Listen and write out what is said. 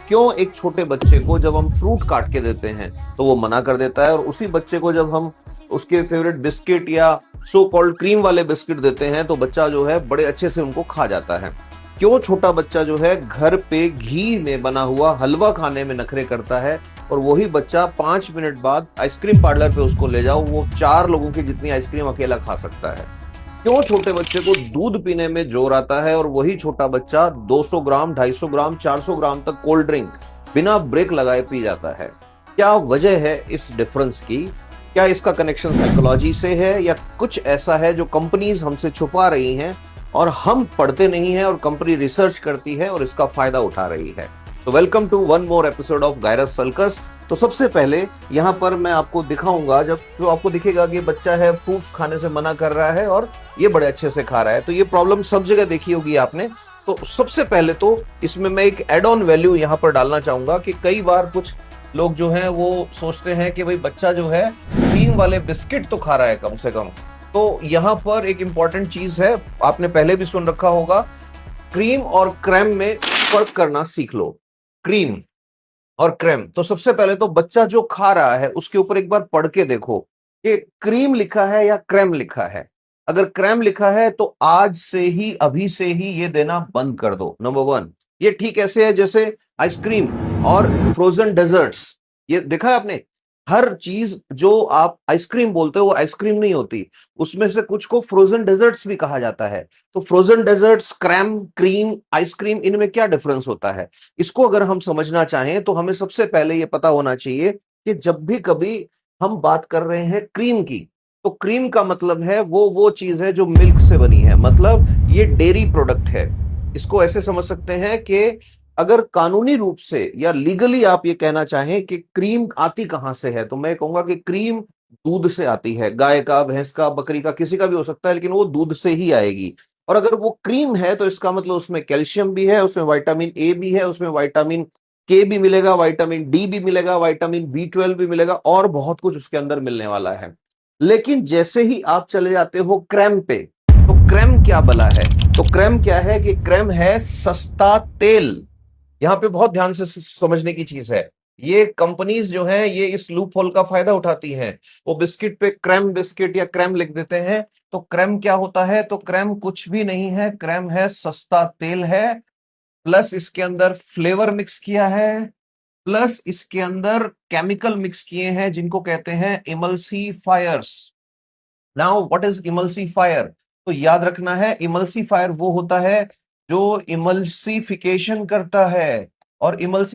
क्यों एक छोटे बच्चे को जब हम फ्रूट काट के देते हैं तो वो मना कर देता है, और उसी बच्चे को जब हम उसके फेवरेट बिस्किट या सो कॉल्ड क्रीम वाले बिस्किट देते हैं तो बच्चा जो है बड़े अच्छे से उनको खा जाता है। क्यों छोटा बच्चा जो है घर पे घी में बना हुआ हलवा खाने में नखरे करता है, और वही बच्चा 5 मिनट बाद आइसक्रीम पार्लर पे उसको ले जाओ, वो 4 लोगों की जितनी आइसक्रीम अकेला खा सकता है। क्यों छोटे बच्चे को दूध पीने में जोर आता है, और वही छोटा बच्चा 200 ग्राम, 250 ग्राम, 400 ग्राम तक कोल्ड ड्रिंक बिना ब्रेक लगाए पी जाता है। क्या वजह है इस डिफरेंस की? क्या इसका कनेक्शन साइकोलॉजी से है, या कुछ ऐसा है जो कंपनीज हमसे छुपा रही हैं और हम पढ़ते नहीं हैं, और कंपनी रिसर्च करती है और इसका फायदा उठा रही है? तो welcome to one more episode of Gyrus circus. तो सबसे पहले यहाँ पर मैं आपको दिखाऊंगा, जब जो आपको दिखेगा कि बच्चा है फ्रूट्स खाने से मना कर रहा है और ये बड़े अच्छे से खा रहा है, तो ये प्रॉब्लम सब जगह देखी होगी आपने। तो सबसे पहले तो इसमें मैं एक एड ऑन वैल्यू यहाँ पर डालना चाहूंगा कि कई बार कुछ लोग जो हैं वो सोचते हैं कि भाई बच्चा जो है क्रीम वाले बिस्किट तो खा रहा है कम से कम। तो यहाँ पर एक इंपॉर्टेंट चीज है, आपने पहले भी सुन रखा होगा, क्रीम और क्रैम में फर्क करना सीख लो। क्रीम और क्रैम, तो सबसे पहले तो बच्चा जो खा रहा है उसके ऊपर एक बार पढ़ के देखो कि क्रीम लिखा है या क्रैम लिखा है। अगर क्रैम लिखा है तो आज से ही, अभी से ही ये देना बंद कर दो, नंबर वन। ये ठीक ऐसे है जैसे आइसक्रीम और फ्रोजन डेजर्ट्स। ये देखा है आपने, हर चीज जो आप आइसक्रीम बोलते हो वो आइसक्रीम नहीं होती, उसमें से कुछ को फ्रोजन डेजर्ट्स भी कहा जाता है। तो frozen desserts, cream, cream, ice cream, इनमें क्या डिफरेंस होता है? इसको अगर हम समझना चाहें तो हमें सबसे पहले ये पता होना चाहिए कि जब भी कभी हम बात कर रहे हैं क्रीम की, तो क्रीम का मतलब है वो चीज है जो मिल्क से बनी है, मतलब ये डेयरी प्रोडक्ट है। इसको ऐसे समझ सकते हैं कि अगर कानूनी रूप से या लीगली आप ये कहना चाहें कि क्रीम आती कहां से है, तो मैं कहूंगा कि क्रीम दूध से आती है। गाय का, भैंस का, बकरी का, किसी का भी हो सकता है, लेकिन वो दूध से ही आएगी। और अगर वो क्रीम है तो इसका मतलब उसमें कैल्शियम भी है, उसमें विटामिन ए भी है, उसमें विटामिन के भी मिलेगा, विटामिन डी भी मिलेगा, विटामिन बी 12 भी मिलेगा, और बहुत कुछ उसके अंदर मिलने वाला है। लेकिन जैसे ही आप चले जाते हो क्रैम पे, तो क्रैम क्या बला है? तो क्रैम क्या है कि क्रैम है सस्ता तेल। यहां पे बहुत ध्यान से समझने की चीज है। ये कंपनीज जो है ये इस लूप होल का फायदा उठाती हैं। वो बिस्किट पे क्रैम बिस्किट या क्रैम लिख देते हैं। तो क्रैम क्या होता है? तो क्रैम कुछ भी नहीं है, क्रैम है सस्ता तेल है, प्लस इसके अंदर फ्लेवर मिक्स किया है, प्लस इसके अंदर केमिकल मिक्स किए हैं जिनको कहते हैं emulsifiers. Now what is emulsifier? तो याद रखना है, इमल्सीफायर वो होता है जो इमल्सिफिकेशन करता है, और इमल्सी